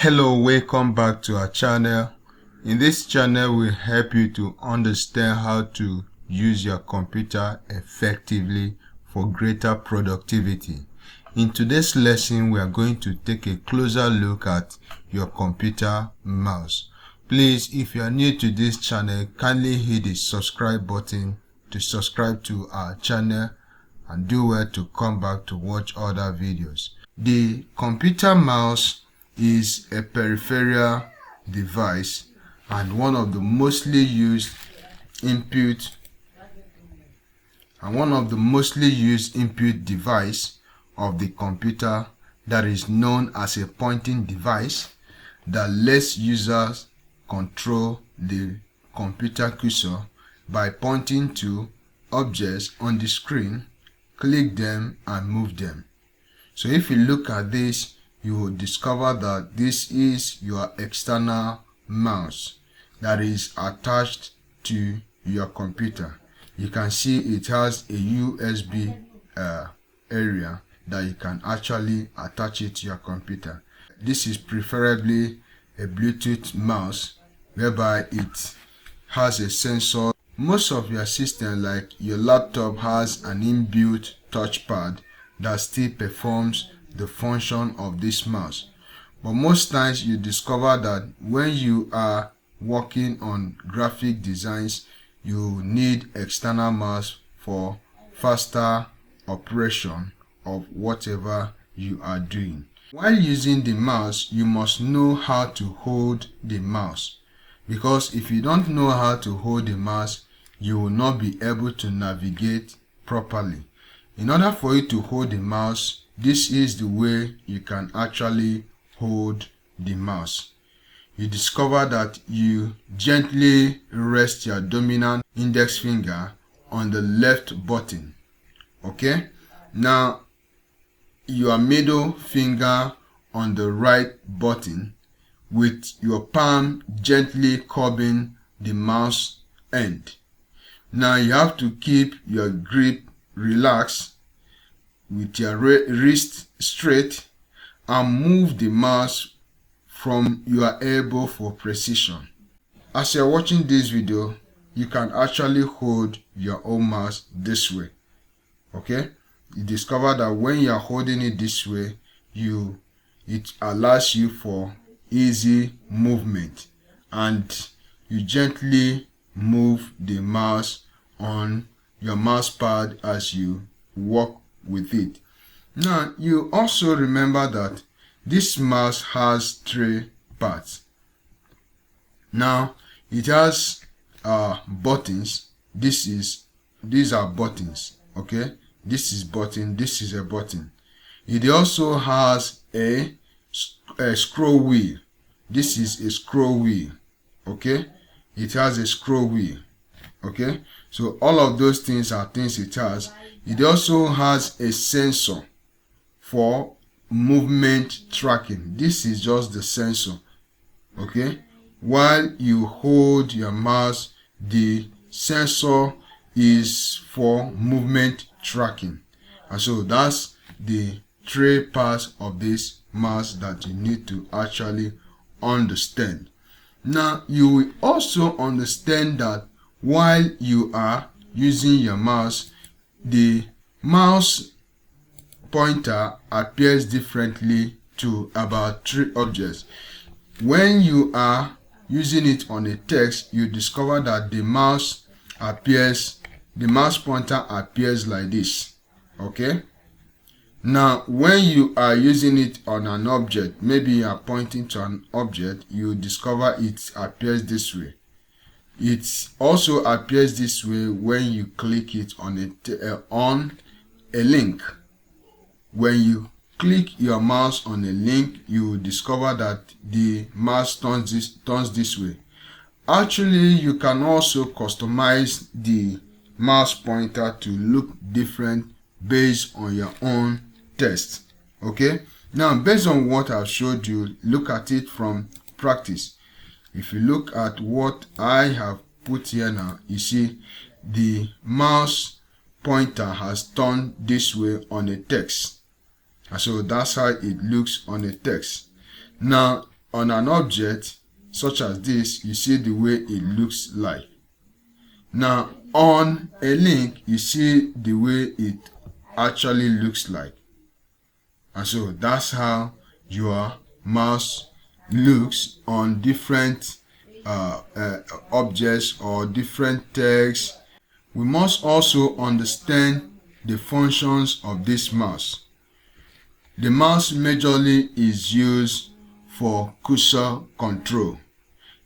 Hello, welcome back to our channel. In this channel, we help you to understand how to use your computer effectively for greater productivity. In today's lesson, we are going to take a closer look at your computer mouse. Please, if you are new to this channel, kindly hit the subscribe button to subscribe to our channel and do well to come back to watch other videos. The computer mouse is a peripheral device and one of the mostly used input device of the computer that is known as a pointing device that lets users control the computer cursor by pointing to objects on the screen, click them and move them. So if you look at this, you will discover that this is your external mouse that is attached to your computer. You can see it has a USB area that you can actually attach it to your computer. This is preferably a Bluetooth mouse whereby it has a sensor. Most of your system, like your laptop, has an inbuilt touchpad that still performs the function of this mouse. But most times you discover that when you are working on graphic designs, you need external mouse for faster operation of whatever you are doing. While using the mouse, you must know how to hold the mouse, because if you don't know how to hold the mouse, you will not be able to navigate properly. In order for you to hold the mouse, this is the way you can actually hold the mouse. You discover that you gently rest your dominant index finger on the left button. Okay? Now, your middle finger on the right button with your palm gently curbing the mouse end. Now you have to keep your grip relaxed with your wrist straight and move the mouse from your elbow for precision. As you're watching this video, you can actually hold your own mouse this way. Okay? You discover that when you're holding it this way, it allows you for easy movement, and you gently move the mouse on your mouse pad as you walk with it. Now, you also remember that this mouse has three parts. Now, it has buttons. These are buttons. Okay, this is button. This is a button. It also has a scroll wheel. This is a scroll wheel. Okay, it has a scroll wheel. Okay, so all of those things are things it has. It also has a sensor for movement tracking. This is just the sensor. Okay, while you hold your mouse, the sensor is for movement tracking. And so that's the three parts of this mouse that you need to actually understand. Now, you will also understand that while you are using your mouse, the mouse pointer appears differently to about three objects. When you are using it on a text, you discover that the mouse pointer appears like this. Okay? Now, when you are using it on an object, maybe you are pointing to an object, you discover it appears this way. It also appears this way when you click it on a link. When you click your mouse on a link, you will discover that the mouse turns this way. Actually, you can also customize the mouse pointer to look different based on your own test. Okay, now based on what I've showed you, look at it from practice. If you look at what I have put here now, you see the mouse pointer has turned this way on a text. And so that's how it looks on a text. Now, on an object such as this, you see the way it looks like. Now on a link, you see the way it actually looks like. And so that's how your mouse looks on different objects or different text. We must also understand the functions of this mouse. The mouse majorly is used for cursor control.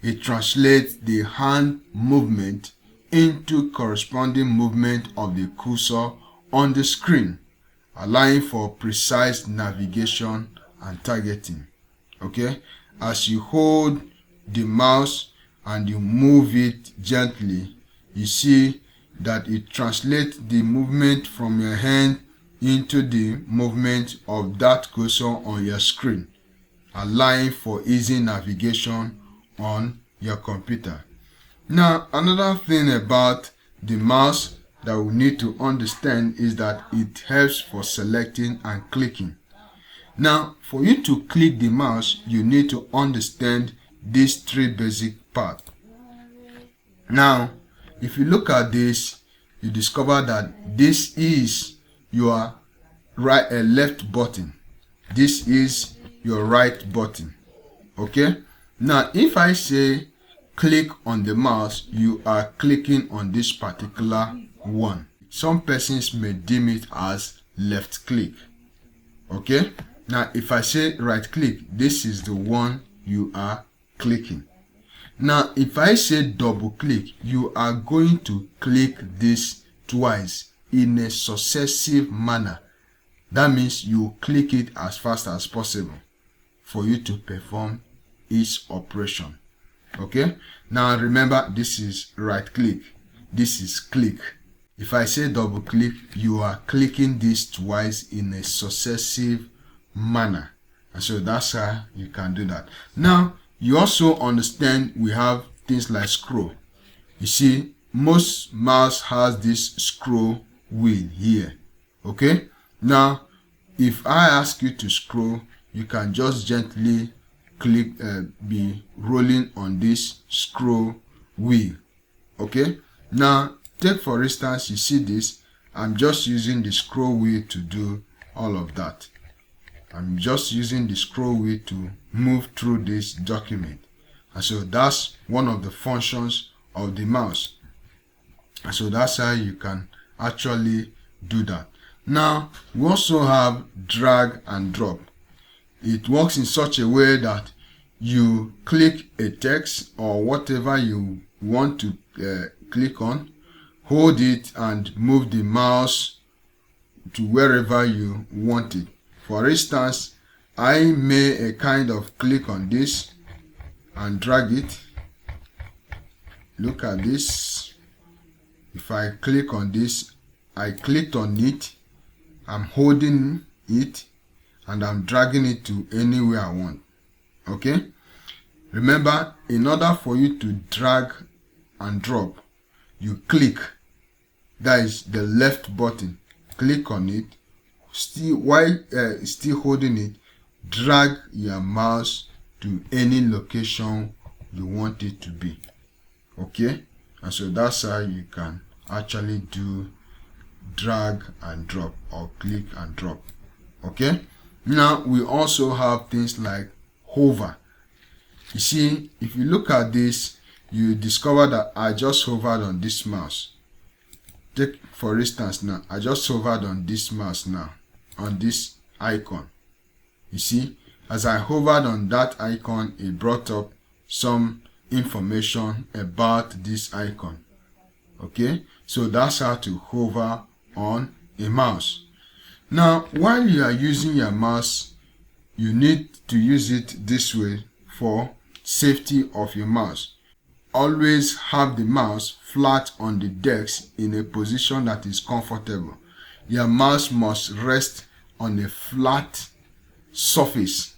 It translates the hand movement into corresponding movement of the cursor on the screen, allowing for precise navigation and targeting. Okay, as you hold the mouse and you move it gently, you see that it translates the movement from your hand into the movement of that cursor on your screen, allowing for easy navigation on your computer. Now, another thing about the mouse that we need to understand is that it helps for selecting and clicking. Now, for you to click the mouse, you need to understand these three basic parts. Now, if you look at this, you discover that this is your left button. This is your right button. Okay? Now, if I say click on the mouse, you are clicking on this particular one. Some persons may deem it as left click. Okay? Now, if I say right click, this is the one you are clicking. Now, if I say double click, you are going to click this twice in a successive manner. That means you click it as fast as possible for you to perform each operation. Okay? Now remember, this is right click. This is click. If I say double click, you are clicking this twice in a successive manner. And so that's how you can do that. Now, you also understand we have things like scroll. You see, most mouse has this scroll wheel here. Okay? Now, if I ask you to scroll, you can just gently click, be rolling on this scroll wheel. Okay? Now, take for instance, you see this. I'm just using the scroll wheel to do all of that. I'm just using the scroll wheel to move through this document. And so that's one of the functions of the mouse. And so that's how you can actually do that. Now, we also have drag and drop. It works in such a way that you click a text or whatever you want to click on, hold it and move the mouse to wherever you want it. For instance, I may kind of click on this and drag it. Look at this. If I click on this, I clicked on it, I'm holding it, and I'm dragging it to anywhere I want. Okay? Remember, in order for you to drag and drop, you click. That is the left button. Click on it. While still holding it, drag your mouse to any location you want it to be. Okay? And so that's how you can actually do drag and drop or click and drop. Okay? Now we also have things like hover. You see, if you look at this, you discover that I just hovered on this mouse. Take for instance now, I just hovered on this mouse now, on this icon. You see, as I hovered on that icon, it brought up some information about this icon. Okay, so that's how to hover on a mouse. Now, while you are using your mouse, you need to use it this way for safety of your mouse. Always have the mouse flat on the desk in a position that is comfortable. Your mouse must rest on a flat surface.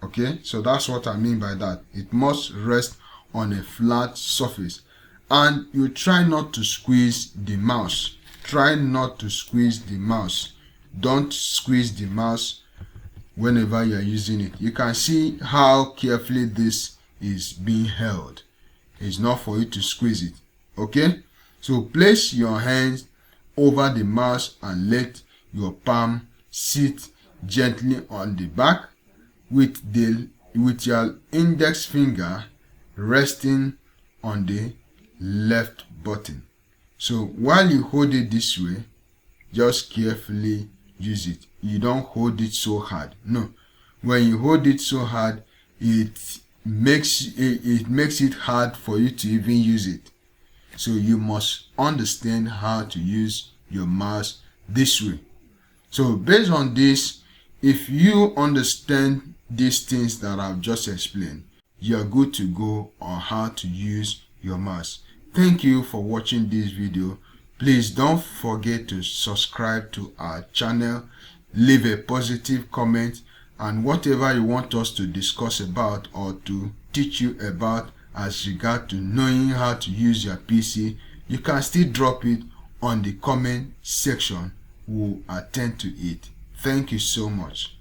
Okay, so that's what I mean by that. It must rest on a flat surface. And you try not to squeeze the mouse. Try not to squeeze the mouse. Don't squeeze the mouse. whenever you are using it. You can see how carefully this is being held. It's not for you to squeeze it. Okay, so place your hands over the mouse and let your palm sit gently on the back with your index finger resting on the left button. So while you hold it this way, just carefully use it. You don't hold it so hard. No, when you hold it so hard, it makes it hard for you to even use it. So you must understand how to use your mouse this way. So based on this, if you understand these things that I've just explained, you're good to go on how to use your mouse. Thank you for watching this video. Please don't forget to subscribe to our channel, leave a positive comment, and whatever you want us to discuss about or to teach you about as regard to knowing how to use your PC, you can still drop it on the comment section. We'll attend to it. Thank you so much.